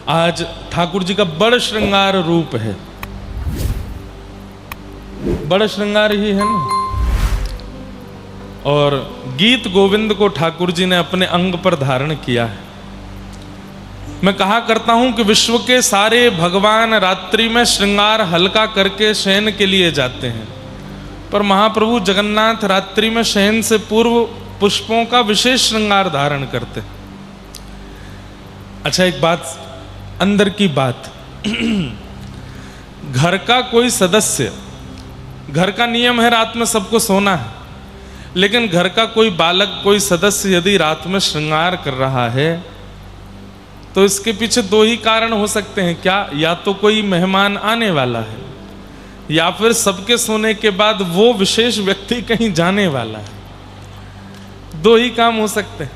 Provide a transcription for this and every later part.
आज ठाकुर जी का बड़ श्रृंगार रूप है, बड़ा श्रृंगार ही है ना। और गीत गोविंद को ठाकुर जी ने अपने अंग पर धारण किया है। मैं कहा करता हूं कि विश्व के सारे भगवान रात्रि में श्रृंगार हल्का करके शयन के लिए जाते हैं, पर महाप्रभु जगन्नाथ रात्रि में शयन से पूर्व पुष्पों का विशेष श्रृंगार धारण करते हैं। अच्छा, एक बात, अंदर की बात घर का कोई सदस्य, घर का नियम है रात में सबको सोना है, लेकिन घर का कोई बालक, कोई सदस्य यदि रात में श्रृंगार कर रहा है तो इसके पीछे दो ही कारण हो सकते हैं। क्या? या तो कोई मेहमान आने वाला है, या फिर सबके सोने के बाद वो विशेष व्यक्ति कहीं जाने वाला है। दो ही काम हो सकते हैं।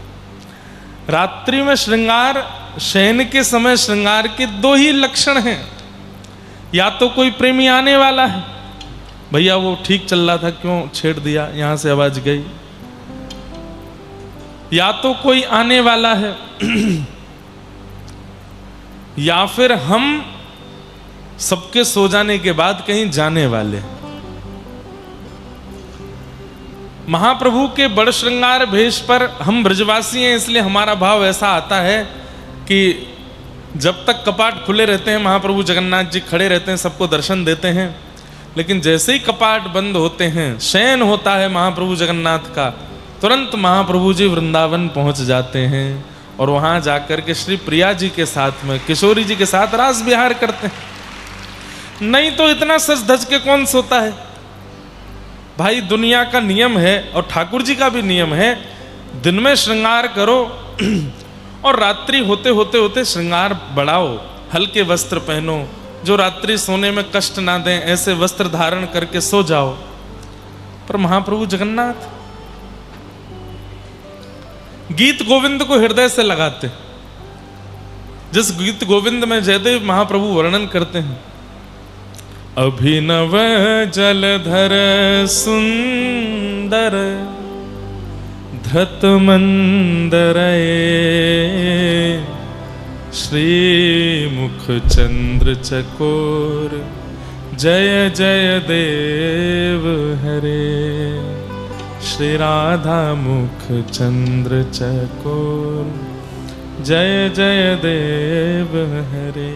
रात्रि में श्रृंगार, शयन के समय श्रृंगार के दो ही लक्षण हैं। या तो कोई प्रेमी आने वाला है, भैया वो ठीक चल रहा था क्यों छेड़ दिया, यहां से आवाज गई। या तो कोई आने वाला है, या फिर हम सबके सो जाने के बाद कहीं जाने वाले। महाप्रभु के बड़ श्रृंगार भेष पर हम ब्रजवासी हैं, इसलिए हमारा भाव ऐसा आता है कि जब तक कपाट खुले रहते हैं महाप्रभु जगन्नाथ जी खड़े रहते हैं, सबको दर्शन देते हैं। लेकिन जैसे ही कपाट बंद होते हैं, शयन होता है महाप्रभु जगन्नाथ का, तुरंत महाप्रभु जी वृंदावन पहुंच जाते हैं और वहां जाकर के श्री प्रिया जी के साथ में, किशोरी जी के साथ रास विहार करते हैं। नहीं तो इतना सज धज के कौन सोता है भाई। दुनिया का नियम है और ठाकुर जी का भी नियम है, दिन में श्रृंगार करो और रात्रि होते होते होते श्रृंगार बढ़ाओ, हल्के वस्त्र पहनो जो रात्रि सोने में कष्ट ना दें, ऐसे वस्त्र धारण करके सो जाओ। पर महाप्रभु जगन्नाथ गीत गोविंद को हृदय से लगाते। जिस गीत गोविंद में जयदेव महाप्रभु वर्णन करते हैं, अभिनव जलधर सुंदर धृत मंदर श्रीमुख चंद्र चकोर जय जय देव हरे। श्री राधा मुख चंद्र चकोर जय जय देव हरे।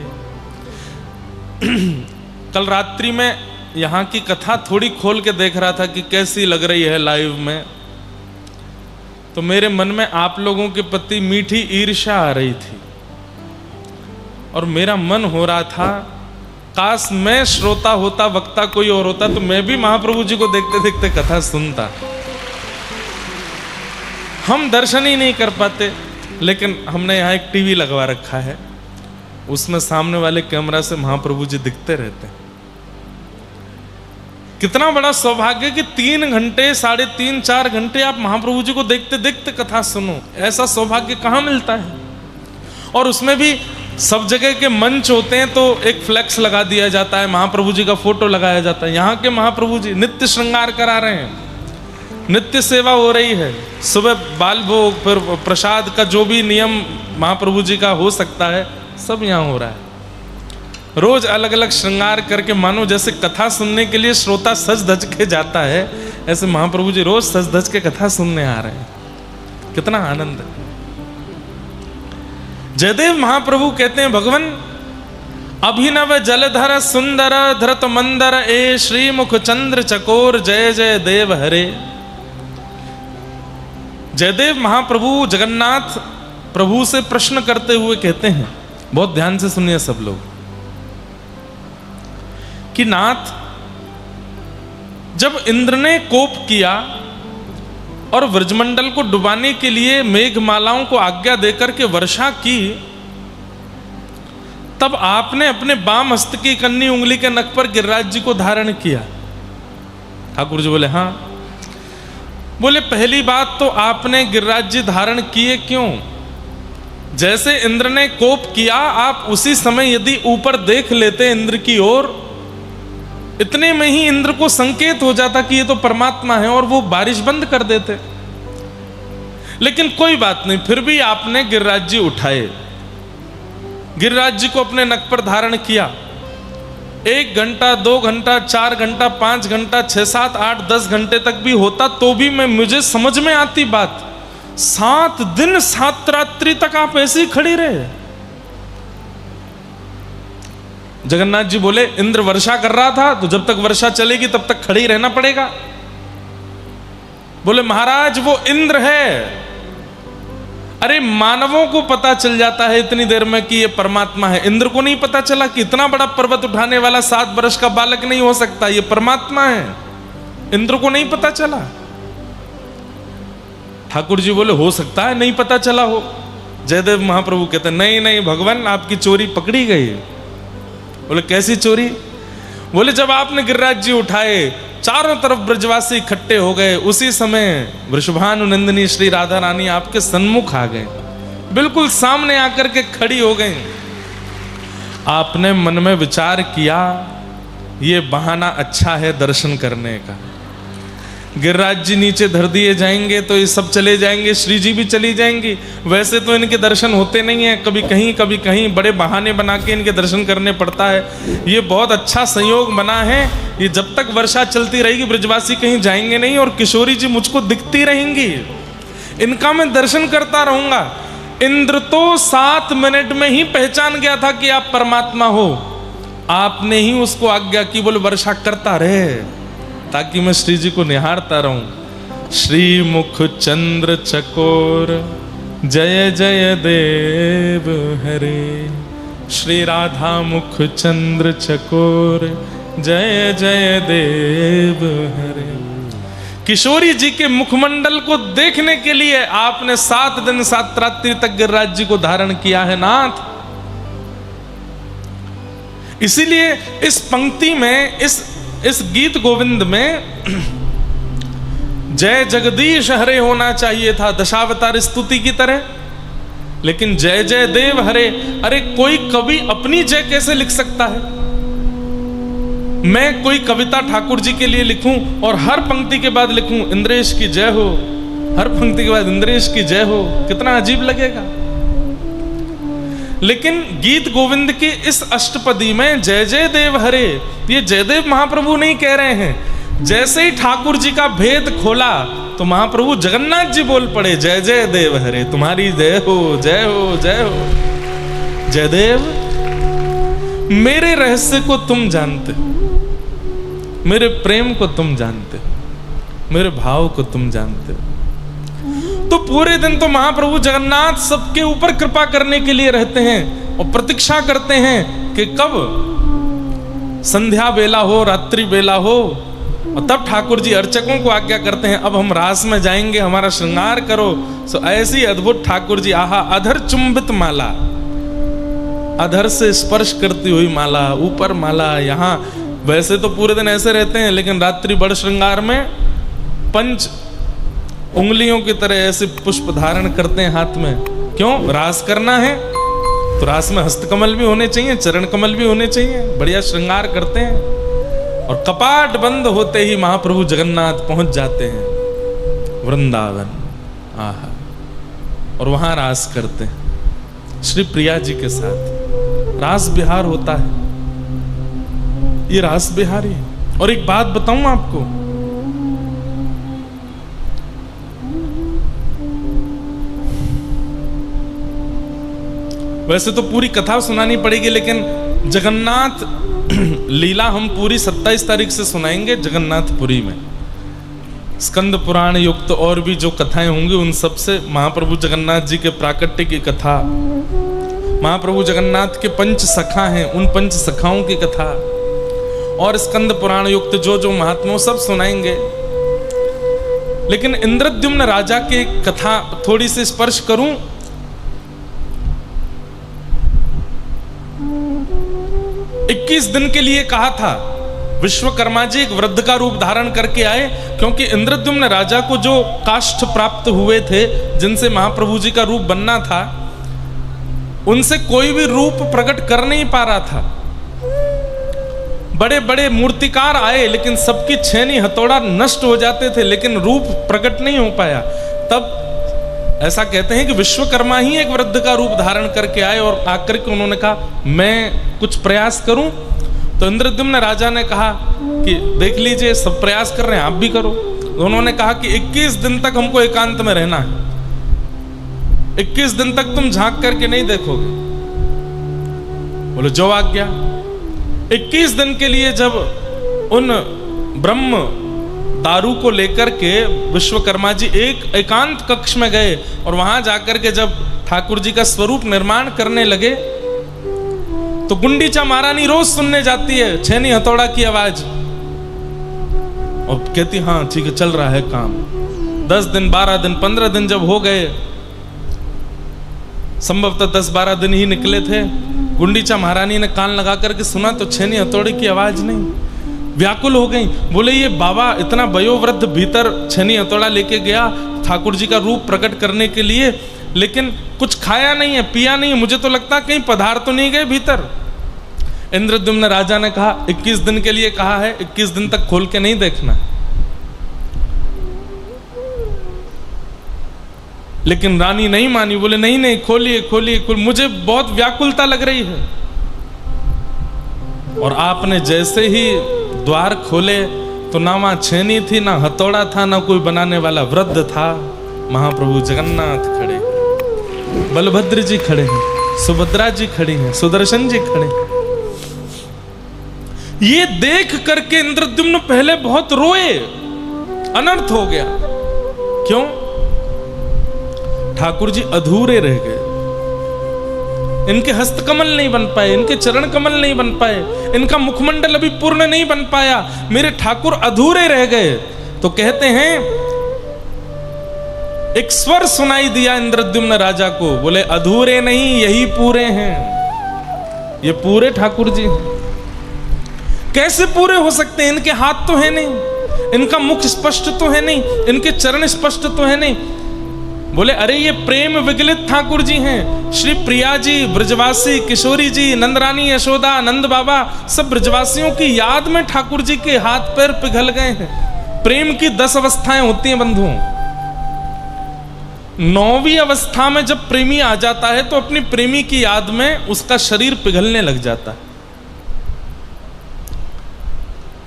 कल रात्रि में यहाँ की कथा थोड़ी खोल के देख रहा था कि कैसी लग रही है लाइव में, तो मेरे मन में आप लोगों के प्रति मीठी ईर्ष्या आ रही थी और मेरा मन हो रहा था काश मैं श्रोता होता, वक्ता कोई और होता, तो मैं भी महाप्रभु जी को देखते देखते कथा सुनता। हम दर्शन ही नहीं कर पाते, लेकिन हमने यहाँ एक टीवी लगवा रखा है, उसमें सामने वाले कैमरा से महाप्रभु जी दिखते रहते हैं। कितना बड़ा सौभाग्य कि 3 घंटे, 3.5, 4 घंटे आप महाप्रभु जी को देखते देखते कथा सुनो। ऐसा सौभाग्य कहाँ मिलता है। और उसमें भी सब जगह के मंच होते हैं तो एक फ्लेक्स लगा दिया जाता है, महाप्रभु जी का फोटो लगाया जाता है। यहाँ के महाप्रभु जी नित्य श्रृंगार करा रहे हैं, नित्य सेवा हो रही है। सुबह बाल भोग, फिर प्रसाद का जो भी नियम महाप्रभु जी का हो सकता है, सब यहाँ हो रहा है। रोज अलग अलग श्रृंगार करके, मानो जैसे कथा सुनने के लिए श्रोता सज धज के जाता है, ऐसे महाप्रभु जी रोज सज धज के कथा सुनने आ रहे हैं। कितना आनंद है। जयदेव महाप्रभु कहते हैं, भगवान अभिनव जलधर सुंदर धृत मंदर ए श्रीमुख चंद्र चकोर जय जय देव हरे। जयदेव महाप्रभु जगन्नाथ प्रभु से प्रश्न करते हुए कहते हैं, बहुत ध्यान से सुनिए सब लोग, कि नाथ, जब इंद्र ने कोप किया और व्रजमंडल को डुबाने के लिए मेघमालाओं को आज्ञा देकर के वर्षा की, तब आपने अपने बाम हस्त की कन्नी उंगली के नख पर गिरिराज जी को धारण किया। ठाकुर जी बोले हाँ। बोले पहली बात तो आपने गिरिराज जी धारण किए क्यों? जैसे इंद्र ने कोप किया, आप उसी समय यदि ऊपर देख लेते इंद्र की ओर, इतने में ही इंद्र को संकेत हो जाता कि ये तो परमात्मा है और वो बारिश बंद कर देते। लेकिन कोई बात नहीं, फिर भी आपने गिरिराज जी उठाए। गिरिराज जी को अपने नक पर धारण किया। 1 घंटा, 2 घंटा, 4 घंटा, 5 घंटा, 6, 7, 8, 10 घंटे तक भी होता तो भी मुझे समझ में आती बात। 7 दिन 7 रात्रि तक आप ऐसे ही खड़ी रहे। जगन्नाथ जी बोले इंद्र वर्षा कर रहा था, तो जब तक वर्षा चलेगी तब तक खड़ी रहना पड़ेगा। बोले महाराज वो इंद्र है। अरे मानवों को पता चल जाता है इतनी देर में कि ये परमात्मा है, इंद्र को नहीं पता चला कि इतना बड़ा पर्वत उठाने वाला 7 वर्ष का बालक नहीं हो सकता, ये परमात्मा है। इंद्र को नहीं पता चला। ठाकुर जी बोले हो सकता है नहीं पता चला हो। जयदेव महाप्रभु कहते नहीं नहीं भगवान आपकी चोरी पकड़ी गई। बोले कैसी चोरी? बोले जब आपने गिरिराज जी उठाए, चारों तरफ ब्रजवासी इकट्ठे हो गए, उसी समय वृषभानुनंदिनी श्री राधा रानी आपके सन्मुख आ गए, बिल्कुल सामने आकर के खड़ी हो गई। आपने मन में विचार किया ये बहाना अच्छा है दर्शन करने का। गिरिराज जी नीचे धर दिए जाएंगे तो ये सब चले जाएंगे, श्री जी भी चली जाएंगी। वैसे तो इनके दर्शन होते नहीं है, कभी कहीं बड़े बहाने बना के इनके दर्शन करने पड़ता है। ये बहुत अच्छा संयोग बना है, ये जब तक वर्षा चलती रहेगी ब्रजवासी कहीं जाएंगे नहीं और किशोरी जी मुझको दिखती रहेंगी, इनका मैं दर्शन करता रहूंगा। इंद्र तो 7 मिनट में ही पहचान गया था कि आप परमात्मा हो। आपने ही उसको आज्ञा की, बोले वर्षा करता रहे ताकि मैं श्री जी को निहारता रहूं। श्री मुख चंद्र चकोर जय जय देव हरे, श्री राधा मुख चंद्र चकोर जय जय देव हरे। किशोरी जी के मुखमंडल को देखने के लिए आपने 7 दिन 7 रात्रि तक गिरिराज जी को धारण किया है नाथ। इसीलिए इस पंक्ति में, इस गीत गोविंद में जय जगदीश हरे होना चाहिए था दशावतार स्तुति की तरह, लेकिन जय जय देव हरे। अरे कोई कवि अपनी जय कैसे लिख सकता है? मैं कोई कविता ठाकुर जी के लिए लिखूं और हर पंक्ति के बाद लिखूं इंद्रेश की जय हो, हर पंक्ति के बाद इंद्रेश की जय हो, कितना अजीब लगेगा। लेकिन गीत गोविंद की इस अष्टपदी में जय जय देव हरे, ये जयदेव महाप्रभु नहीं कह रहे हैं। जैसे ही ठाकुर जी का भेद खोला तो महाप्रभु जगन्नाथ जी बोल पड़े जय जय देव हरे, तुम्हारी जय हो जय हो जय हो। जयदेव मेरे रहस्य को तुम जानते हो, मेरे प्रेम को तुम जानते हो, मेरे भाव को तुम जानते हो। तो पूरे दिन तो महाप्रभु जगन्नाथ सबके ऊपर कृपा करने के लिए रहते हैं और प्रतीक्षा करते हैं कि कब संध्या बेला हो, रात्रि बेला हो, और तब ठाकुर जी अर्चकों को आज्ञा करते हैं अब हम रास में जाएंगे, हमारा श्रृंगार करो। सो ऐसी अद्भुत ठाकुर जी, आहा अधर चुंबित माला, अधर से स्पर्श करती हुई माला, ऊपर माला, यहाँ वैसे तो पूरे दिन ऐसे रहते हैं, लेकिन रात्रि बड़ श्रृंगार में 5 उंगलियों की तरह ऐसे पुष्प धारण करते हैं हाथ में। क्यों? रास करना है तो रास में हस्तकमल भी होने चाहिए, चरण कमल भी होने चाहिए, बढ़िया श्रृंगार करते हैं। और कपाट बंद होते ही महाप्रभु जगन्नाथ पहुंच जाते हैं वृंदावन, आहा, और वहां रास करते हैं श्री प्रिया जी के साथ। रास बिहार होता है, ये रास बिहारी है। और एक बात बताऊं आपको, वैसे तो पूरी कथा सुनानी पड़ेगी, लेकिन जगन्नाथ लीला हम पूरी 27 तारीख से सुनाएंगे जगन्नाथपुरी में। स्कंद पुराण युक्त और भी जो कथाएं होंगी उन सब से महाप्रभु जगन्नाथ जी के प्राकट्य की कथा, महाप्रभु जगन्नाथ के 5 सखा हैं उन 5 सखाओं की कथा, और स्कंद पुराण युक्त जो जो महात्मा सब सुनाएंगे। लेकिन इंद्रद्युम्न राजा की कथा थोड़ी सी स्पर्श करूं। 21 दिन के लिए कहा था, विश्वकर्मा जी एक वृद्ध का रूप धारण करके आए, क्योंकि इंद्रद्युम्न राजा को जो काष्ठ प्राप्त हुए थे जिनसे महाप्रभु जी का रूप बनना था, उनसे कोई भी रूप प्रकट कर नहीं पा रहा था। बड़े बड़े मूर्तिकार आए लेकिन सबकी छेनी हथौड़ा नष्ट हो जाते थे, लेकिन रूप प्रकट नहीं हो पाया। तब ऐसा कहते हैं कि विश्वकर्मा ही एक वृद्ध का रूप धारण करके आए और आकर के उन्होंने कहा मैं कुछ प्रयास करूं। तो इंद्रद्युम्न राजा ने कहा कि देख लीजिए सब प्रयास कर रहे हैं, आप भी करो। तो उन्होंने कहा कि 21 दिन तक हमको एकांत में रहना है, 21 दिन तक तुम झांक करके नहीं देखोगे। बोले जो आज्ञा। 21 दिन के लिए जब उन ब्रह्म दारू को लेकर के विश्वकर्मा जी एक एकांत कक्ष में गए और वहां जाकर के जब ठाकुर जी का स्वरूप निर्माण करने लगे तो गुंडीचा महारानी रोज सुनने जाती है छेनी हथौड़ा की आवाज और कहती हाँ ठीक है चल रहा है काम। 10 दिन 12 दिन 15 दिन जब हो गए, संभवतः 10-12 दिन ही निकले थे, गुंडीचा महारानी ने कान लगा करके सुना तो छेनी हथौड़े की आवाज नहीं। व्याकुल हो गई, बोले ये बाबा इतना वयोवृद्ध भीतर छेनी हथौड़ा लेके गया ठाकुर जी का रूप प्रकट करने के लिए, लेकिन कुछ खाया नहीं है पिया नहीं है, मुझे तो लगता कहीं पधार तो नहीं गए भीतर। इंद्रद्युम्न राजा ने कहा 21 दिन के लिए कहा है, 21 दिन तक खोल के नहीं देखना। लेकिन रानी नहीं मानी, बोले नहीं नहीं खोलिए खोलिए खोलिए, मुझे बहुत व्याकुलता लग रही है। और आपने जैसे ही द्वार खोले तो ना वहां छेनी थी, ना हथौड़ा था, ना कोई बनाने वाला वृद्ध था। महाप्रभु जगन्नाथ खड़े, बलभद्र जी खड़े हैं, सुभद्रा जी खड़ी हैं, सुदर्शन जी खड़े हैं। ये देख करके इंद्रद्युम्न पहले बहुत रोए, अनर्थ हो गया। क्यों? ठाकुर जी अधूरे रह गए, इनके हस्तकमल नहीं बन पाए, इनके चरण कमल नहीं बन पाए, इनका मुखमंडल अभी पूर्ण नहीं बन पाया, मेरे ठाकुर अधूरे रह गए। तो कहते हैं एक स्वर सुनाई दिया इंद्रद्युम्न राजा को, बोले अधूरे नहीं यही पूरे हैं, ये पूरे ठाकुर जी हैं। कैसे पूरे हो सकते हैं? इनके हाथ तो है नहीं, इनका मुख स्पष्ट तो है नहीं, इनके चरण स्पष्ट तो है नहीं। बोले अरे ये प्रेम विगलित ठाकुर जी हैं। श्री प्रिया जी, ब्रजवासी, किशोरी जी, नंदरानी, यशोदा, नंद बाबा, सब ब्रजवासियों की याद में ठाकुर जी के हाथ पैर पिघल गए हैं। प्रेम की 10 अवस्थाएं होती हैं बंधुओं। 9वीं अवस्था में जब प्रेमी आ जाता है तो अपनी प्रेमी की याद में उसका शरीर पिघलने लग जाता है।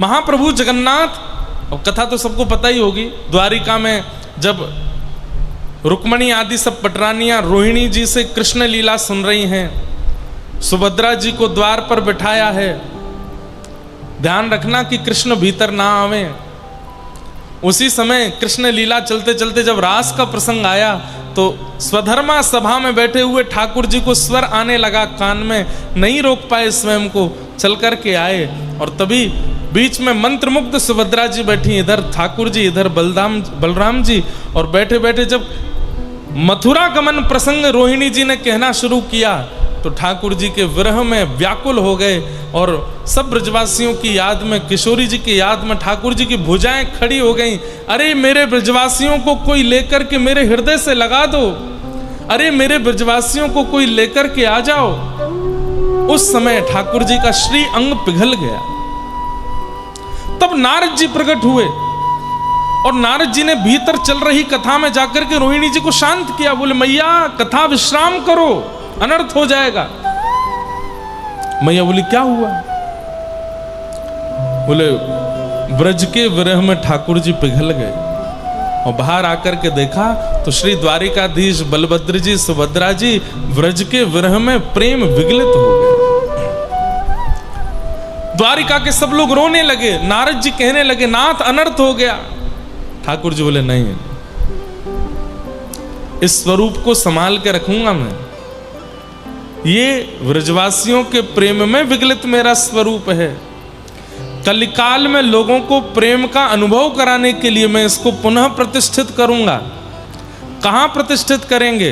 महाप्रभु जगन्नाथ, और कथा तो सबको पता ही होगी, द्वारिका में जब रुक्मणी आदि सब पटरानियां रोहिणी जी से कृष्ण लीला सुन रही हैं, सुभद्रा जी को द्वार पर बिठाया है, ध्यान रखना कि कृष्ण भीतर ना आवे। उसी समय कृष्ण लीला चलते चलते जब रास का प्रसंग आया तो स्वधर्मा सभा में बैठे हुए ठाकुर जी को स्वर आने लगा कान में, नहीं रोक पाए स्वयं को, चल कर के आए। और तभी बीच में मंत्रमुग्ध सुभद्रा जी बैठी, इधर ठाकुर जी, इधर बलराम जी, और बैठे बैठे जब मथुरा गमन प्रसंग रोहिणी जी ने कहना शुरू किया तो ठाकुर जी के विरह में व्याकुल हो गए। और सब ब्रजवासियों की याद में, किशोरी जी की याद में ठाकुर जी की भुजाएं खड़ी हो गईं। अरे मेरे ब्रजवासियों को कोई लेकर के मेरे हृदय से लगा दो, अरे मेरे ब्रजवासियों को कोई लेकर के आ जाओ। उस समय ठाकुर जी का श्री अंग पिघल गया। तब नारद जी प्रकट हुए और नारद जी ने भीतर चल रही कथा में जाकर के रोहिणी जी को शांत किया। बोले मैया कथा विश्राम करो, अनर्थ हो जाएगा। मैया बोली क्या हुआ? बोले ब्रज के विरह में ठाकुर जी पिघल गए। और बाहर आकर के देखा तो श्री द्वारिकाधीश बलभद्र जी, सुभद्रा जी ब्रज के विरह में प्रेम विगलित हो गए। द्वारिका के सब लोग रोने लगे। नारद जी कहने लगे नाथ अनर्थ हो गया। ठाकुर जी बोले नहीं, इस स्वरूप को संभाल के रखूंगा मैं। ये ब्रजवासियों के प्रेम में विगलित मेरा स्वरूप है। कलिकाल में लोगों को प्रेम का अनुभव कराने के लिए मैं इसको पुनः प्रतिष्ठित करूंगा। कहां प्रतिष्ठित करेंगे?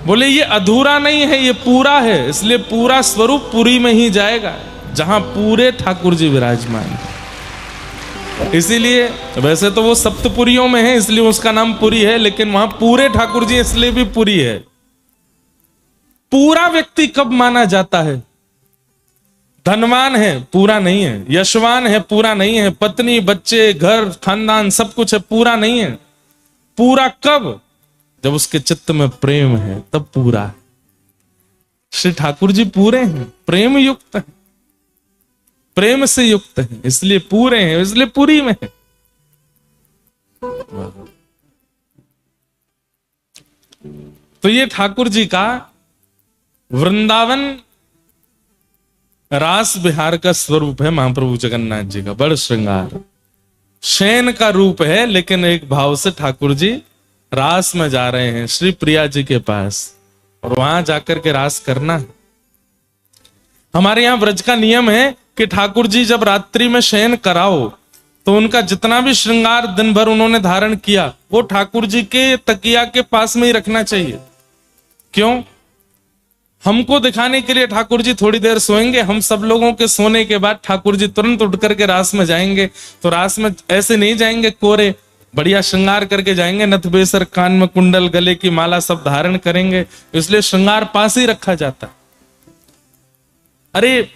बोले ये अधूरा नहीं है, ये पूरा है, इसलिए पूरा स्वरूप पुरी में ही जाएगा जहां पूरे ठाकुर जी विराजमान है। इसीलिए वैसे तो वो सप्तपुरियों में है इसलिए उसका नाम पुरी है, लेकिन वहां पूरे ठाकुर जी इसलिए भी पुरी है। पूरा व्यक्ति कब माना जाता है? धनवान है पूरा नहीं है, यशवान है पूरा नहीं है, पत्नी बच्चे घर खानदान सब कुछ है पूरा नहीं है। पूरा कब? जब उसके चित्त में प्रेम है तब पूरा है। श्री ठाकुर जी पूरे हैं, प्रेम युक्त है, प्रेम से युक्त है, इसलिए पूरे हैं, इसलिए पूरी में है। तो ये ठाकुर जी का वृंदावन रास बिहार का स्वरूप है। महाप्रभु जगन्नाथ जी का बड़ श्रृंगार शयन का रूप है, लेकिन एक भाव से ठाकुर जी रास में जा रहे हैं श्री प्रिया जी के पास, और वहां जाकर के रास करना है। हमारे यहां ब्रज का नियम है कि ठाकुर जी जब रात्रि में शयन कराओ तो उनका जितना भी श्रृंगार दिन भर उन्होंने धारण किया वो ठाकुर जी के तकिया के पास में ही रखना चाहिए। क्यों? हमको दिखाने के लिए ठाकुर जी थोड़ी देर सोएंगे, हम सब लोगों के सोने के बाद ठाकुर जी तुरंत उठ करके रास में जाएंगे। तो रास में ऐसे नहीं जाएंगे कोरे, बढ़िया श्रृंगार करके जाएंगे, नथ बेसर, कान में कुंडल, गले की माला सब धारण करेंगे, इसलिए श्रृंगार पास ही रखा जाता। अरे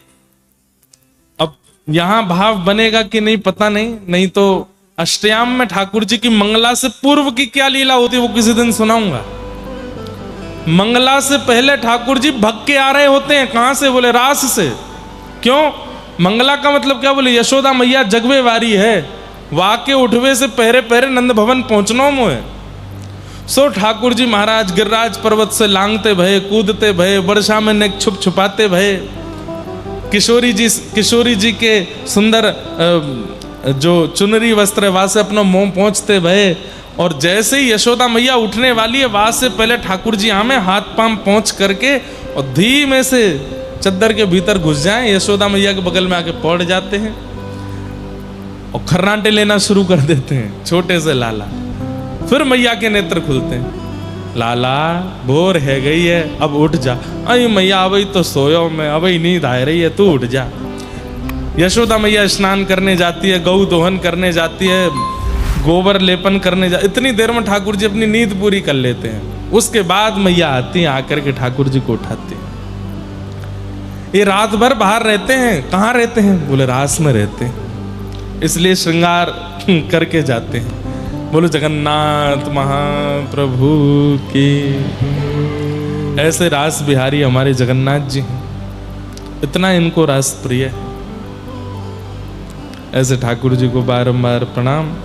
अब यहां भाव बनेगा कि नहीं पता नहीं, नहीं तो अष्टयाम में ठाकुर जी की मंगला से पूर्व की क्या लीला होती वो किसी दिन सुनाऊंगा। मंगला से पहले ठाकुर जी भग के आ रहे होते हैं। कहां से? बोले रास से। क्यों? मंगला का मतलब क्या? बोले यशोदा मैया जगवे वारी है, वाके उठवे से पहरे पहरे नंद भवन पहुंचनो मोए। सो ठाकुर जी महाराज गिरिराज पर्वत से लांगते भये, कूदते भये, वर्षा में नेक छुप छुपाते भये, किशोरी जी के सुंदर जो चुनरी वस्त्र है वहां से अपना मुंह पहुंचते भये, और जैसे ही यशोदा मैया उठने वाली है वहां से पहले ठाकुर जी हमें हाथ पांव पहुंच करके और धीमे से चद्दर के भीतर घुस जाएं, यशोदा मैया के बगल में आके पड़ जाते हैं और खर्राटे लेना शुरू कर देते हैं, छोटे से लाला। फिर मैया के नेत्र खुलते हैं, लाला भोर है गई है, अब उठ जा। अरे मैया अभी तो सोयो मैं, अभी नींद आ रही है, तू उठ जा। यशोदा मैया स्नान करने जाती है, गौ दोहन करने जाती है, गोबर लेपन करने जा, इतनी देर में ठाकुर जी अपनी नींद पूरी कर लेते हैं। उसके बाद मैया आती है, आकर के ठाकुर जी को उठाती है। ये रात भर बाहर रहते हैं। कहाँ रहते हैं? बोले रास में रहते हैं, इसलिए श्रृंगार करके जाते हैं। बोलो जगन्नाथ महाप्रभु की। ऐसे रास बिहारी हमारे जगन्नाथ जी हैं, इतना इनको रास प्रिय है। ऐसे ठाकुर जी को बारंबार प्रणाम।